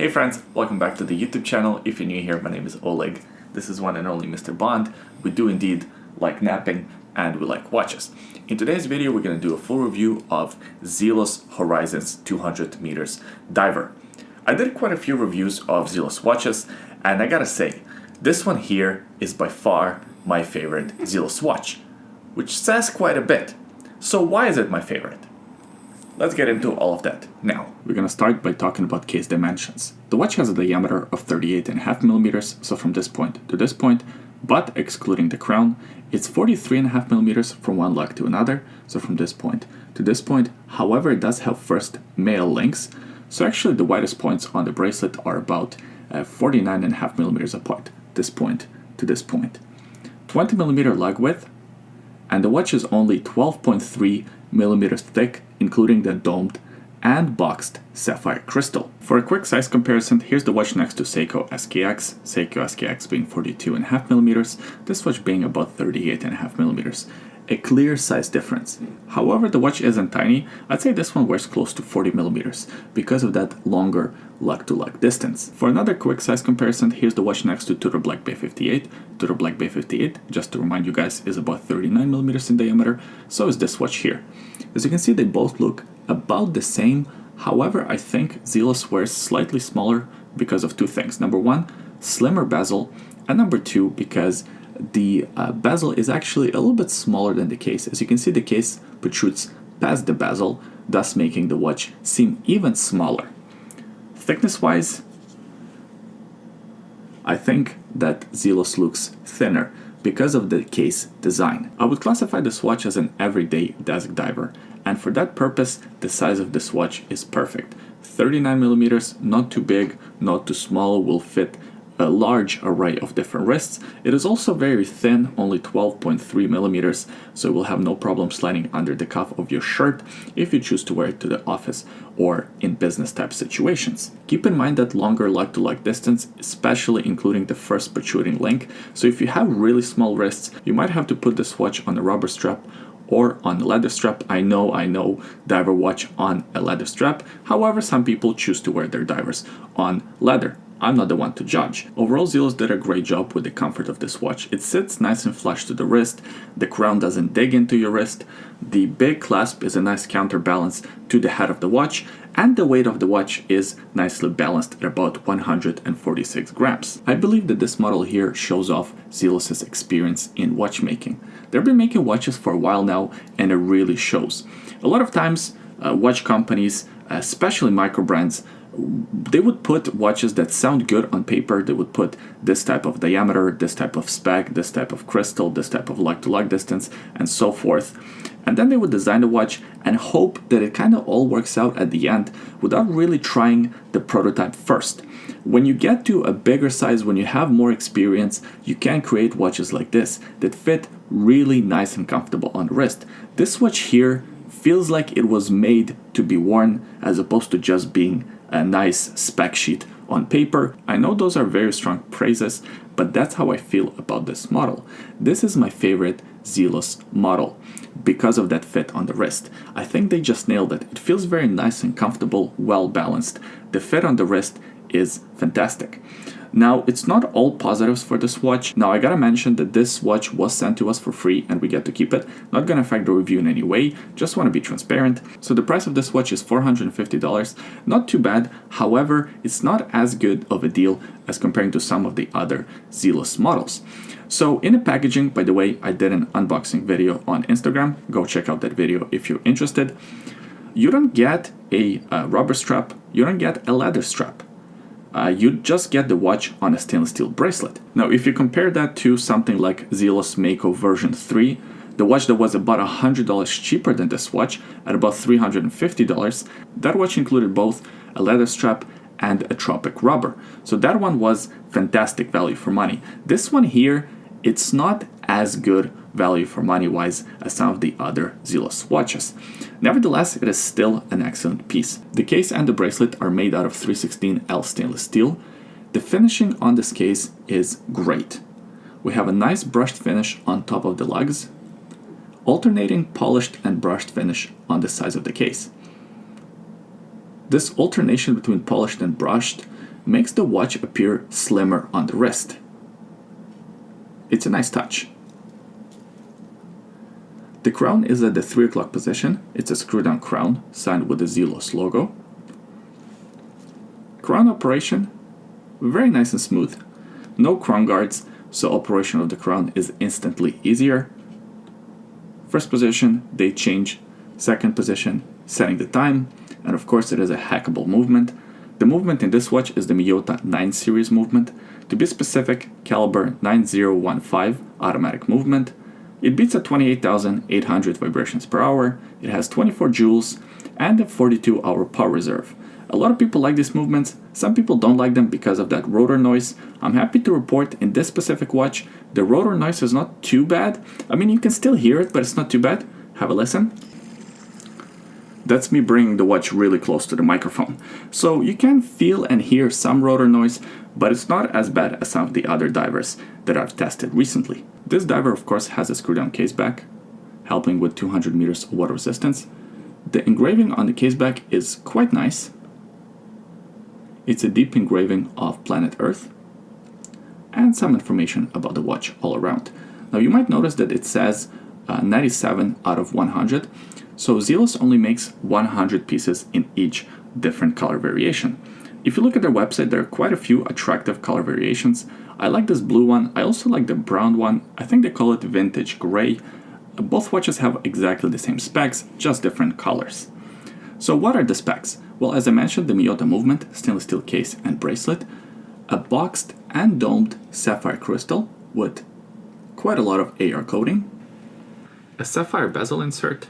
Hey friends, welcome back to the YouTube channel. If you're new here, my name is Oleg. This is one and only Mr. Bond. We do indeed like napping and we like watches. In today's video, we're going to do a full review of Zelos Horizons 200 meters diver. I did quite a few reviews of Zelos watches, and I gotta say, this one here is by far my favorite Zelos watch, which says quite a bit. So why is it my favorite? Let's get into all of that now. We're gonna start by talking about case dimensions. The watch has a diameter of 38.5 millimeters, so from this point to this point, but excluding the crown, it's 43.5 millimeters from one leg to another, so from this point to this point. However, it does have first male links, so actually the widest points on the bracelet are about 49.5 millimeters apart, this point to this point. 20 millimeter leg width, and the watch is only 12.3 millimeters thick, including the domed and boxed sapphire crystal. For a quick size comparison, here's the watch next to Seiko SKX being 42.5 millimeters, this watch being about 38.5 millimeters. A clear size difference. However, the watch isn't tiny. I'd say this one wears close to 40 millimeters because of that longer lug-to-lug distance. For another quick size comparison, here's the watch next to Tudor Black Bay 58. Tudor Black Bay 58, just to remind you guys, is about 39 millimeters in diameter. So is this watch here. As you can see, they both look about the same. However, I think Zelos wears slightly smaller because of two things. Number one, slimmer bezel, and number two, because the bezel is actually a little bit smaller than the case. As you can see, the case protrudes past the bezel, thus making the watch seem even smaller. Thickness-wise, I think that Zelos looks thinner because of the case design. I would classify this watch as an everyday desk diver, and for that purpose, the size of this watch is perfect. 39 millimeters, not too big, not too small, will fit a large array of different wrists. It is also very thin, only 12.3 millimeters, so it will have no problem sliding under the cuff of your shirt if you choose to wear it to the office or in business type situations. Keep in mind that longer lug-to-lug distance, especially including the first protruding link, so if you have really small wrists, you might have to put this watch on a rubber strap or on a leather strap. I know, diver watch on a leather strap. However, some people choose to wear their divers on leather. I'm not the one to judge. Overall, Zelos did a great job with the comfort of this watch. It sits nice and flush to the wrist, the crown doesn't dig into your wrist, the big clasp is a nice counterbalance to the head of the watch, and the weight of the watch is nicely balanced at about 146 grams. I believe that this model here shows off Zelos' experience in watchmaking. They've been making watches for a while now, and it really shows. A lot of times, watch companies, especially micro brands, they would put watches that sound good on paper. They would put this type of diameter, this type of spec, this type of crystal, this type of lug-to-lug distance, and so forth. And then they would design the watch and hope that it kind of all works out at the end without really trying the prototype first. When you get to a bigger size, when you have more experience, you can create watches like this that fit really nice and comfortable on the wrist. This watch here feels like it was made to be worn as opposed to just being a nice spec sheet on paper. I know those are very strong praises, but that's how I feel about this model. This is my favorite Zelos model because of that fit on the wrist. I think they just nailed it. It feels very nice and comfortable, well balanced. The fit on the wrist is fantastic. Now, it's not all positives for this watch. Now, I gotta mention that this watch was sent to us for free and we get to keep it. Not gonna affect the review in any way, just wanna be transparent. So the price of this watch is $450, not too bad. However, it's not as good of a deal as comparing to some of the other Zelos models. So in the packaging, by the way, I did an unboxing video on Instagram. Go check out that video if you're interested. You don't get a rubber strap, you don't get a leather strap. You just get the watch on a stainless steel bracelet. Now, if you compare that to something like Zelos Mako version 3, the watch that was about $100 cheaper than this watch at about $350, that watch included both a leather strap and a tropic rubber. So that one was fantastic value for money. This one here, it's not as good value for money wise as some of the other Zelos watches. Nevertheless, it is still an excellent piece. The case and the bracelet are made out of 316L stainless steel. The finishing on this case is great. We have a nice brushed finish on top of the lugs, alternating polished and brushed finish on the sides of the case. This alternation between polished and brushed makes the watch appear slimmer on the wrist. It's a nice touch. The crown is at the 3 o'clock position. It's a screw-down crown, signed with the Zelos logo. Crown operation, very nice and smooth. No crown guards, so operation of the crown is instantly easier. First position, date change. Second position, setting the time. And of course it is a hackable movement. The movement in this watch is the Miyota 9 series movement. To be specific, caliber 9015 automatic movement. It beats at 28,800 vibrations per hour, it has 24 joules, and a 42-hour power reserve. A lot of people like these movements, some people don't like them because of that rotor noise. I'm happy to report in this specific watch, the rotor noise is not too bad. I mean, you can still hear it, but it's not too bad. Have a listen. That's me bringing the watch really close to the microphone. So you can feel and hear some rotor noise, but it's not as bad as some of the other divers that I've tested recently. This diver of course has a screw-down case back, helping with 200 meters of water resistance. The engraving on the case back is quite nice. It's a deep engraving of planet Earth, and some information about the watch all around. Now you might notice that it says 97 out of 100, so Zelos only makes 100 pieces in each different color variation. If you look at their website, there are quite a few attractive color variations. I like this blue one, I also like the brown one, I think they call it vintage gray. Both watches have exactly the same specs, just different colors. So what are the specs? Well, as I mentioned, the Miyota movement, stainless steel case and bracelet, a boxed and domed sapphire crystal with quite a lot of AR coating, a sapphire bezel insert,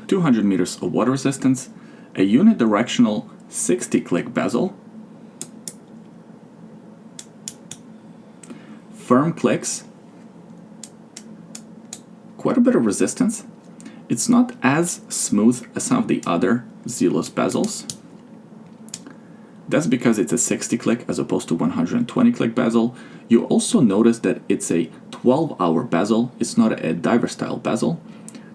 200 meters of water resistance, a unidirectional 60-click bezel, firm clicks, quite a bit of resistance. It's not as smooth as some of the other Zelos bezels. That's because it's a 60-click as opposed to 120-click bezel. You also notice that it's a 12-hour bezel. It's not a diver-style bezel.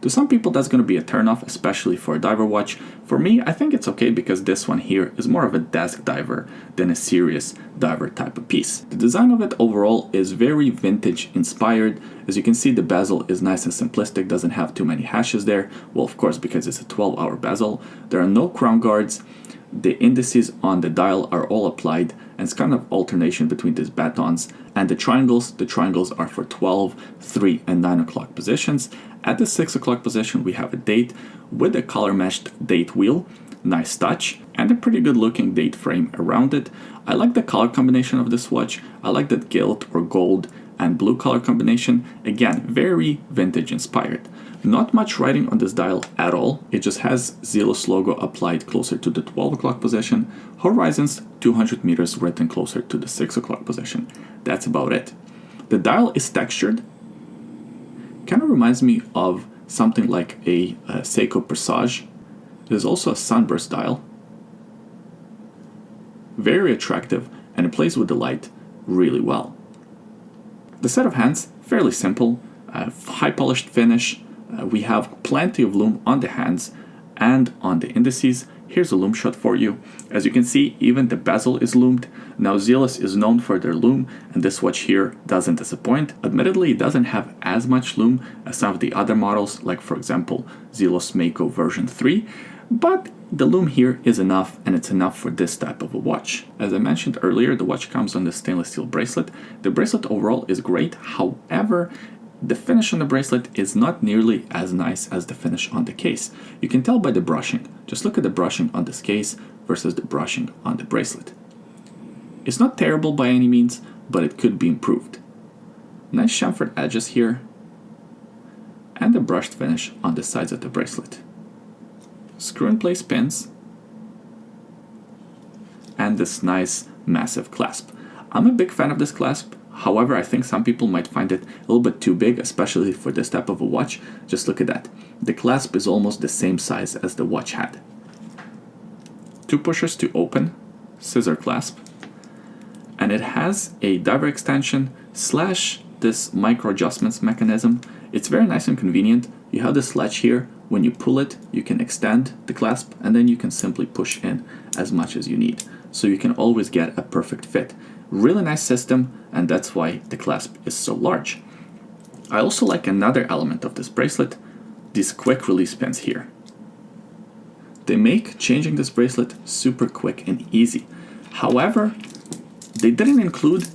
To some people that's going to be a turn-off, especially for a diver watch. For me, I think it's okay because this one here is more of a desk diver than a serious diver type of piece. The design of it overall is very vintage inspired. As you can see, the bezel is nice and simplistic, doesn't have too many hashes there. Well, of course, because it's a 12-hour bezel. There are no crown guards. The indices on the dial are all applied, and it's kind of alternation between these batons. And the triangles are for 12, 3, and 9 o'clock positions. At the 6 o'clock position, we have a date with a color meshed date wheel, nice touch, and a pretty good looking date frame around it. I like the color combination of this watch. I like that gilt or gold and blue color combination. Again, very vintage inspired. Not much writing on this dial at all. It just has Zelos logo applied closer to the 12 o'clock position. Horizons 200 meters written closer to the 6 o'clock position. That's about it. The dial is textured. Kind of reminds me of something like a Seiko Presage. There's also a sunburst dial. Very attractive, and it plays with the light really well. The set of hands, fairly simple, high polished finish. We have plenty of lume on the hands and on the indices. Here's a lume shot for you. As you can see, even the bezel is lumed. Now Zelos is known for their lume, and this watch here doesn't disappoint. Admittedly, it doesn't have as much lume as some of the other models, like for example Zelos Mako version 3, but the lume here is enough, and it's enough for this type of a watch. As I mentioned earlier, the watch comes on the stainless steel bracelet. The bracelet overall is great, however, the finish on the bracelet is not nearly as nice as the finish on the case. You can tell by the brushing. Just look at the brushing on this case versus the brushing on the bracelet. It's not terrible by any means, but it could be improved. Nice chamfered edges here, and the brushed finish on the sides of the bracelet. Screw-in-place pins, and this nice massive clasp. I'm a big fan of this clasp. However, I think some people might find it a little bit too big, especially for this type of a watch. Just look at that. The clasp is almost the same size as the watch had. 2 pushers to open, scissor clasp, and it has a diver extension / this micro adjustments mechanism. It's very nice and convenient. You have this latch here. When you pull it, you can extend the clasp, and then you can simply push in as much as you need. so you can always get a perfect fit. Really nice system, and that's why the clasp is so large. I also like another element of this bracelet, these quick release pins here. They make changing this bracelet super quick and easy. However, they didn't include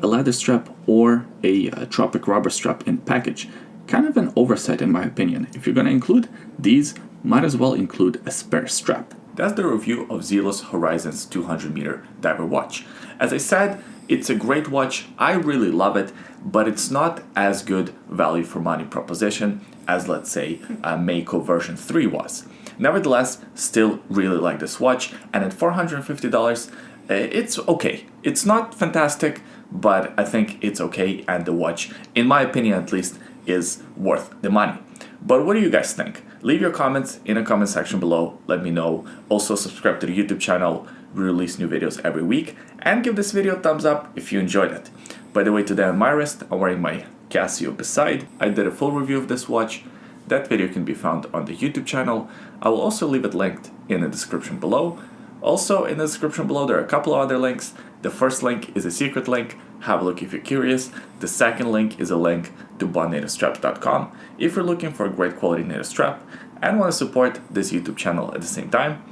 a leather strap or a tropic rubber strap in package. Kind of an oversight in my opinion. If you're gonna include these, might as well include a spare strap. That's the review of Zelos Horizons 200 meter diver watch. As I said, it's a great watch, I really love it, but it's not as good value for money proposition as, let's say, a Mako version 3 was. Nevertheless, still really like this watch, and at $450, it's okay. It's not fantastic, but I think it's okay, and the watch, in my opinion at least, is worth the money. But what do you guys think? Leave your comments in the comment section below, let me know. Also subscribe to the YouTube channel, we release new videos every week, and give this video a thumbs up if you enjoyed it. By the way, today on my wrist, I'm wearing my Casio Beside. I did a full review of this watch. That video can be found on the YouTube channel. I will also leave it linked in the description below. Also, in the description below, there are a couple of other links. The first link is a secret link. Have a look if you're curious. The second link is a link to bondnativestraps.com if you're looking for a great quality native strap and want to support this YouTube channel at the same time.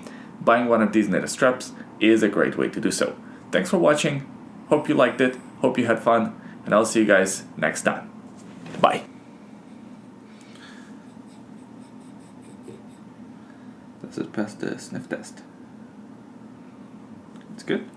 Buying one of these native straps is a great way to do so. Thanks for watching. Hope you liked it. Hope you had fun. And I'll see you guys next time. Bye. Does it pass the sniff test? It's good.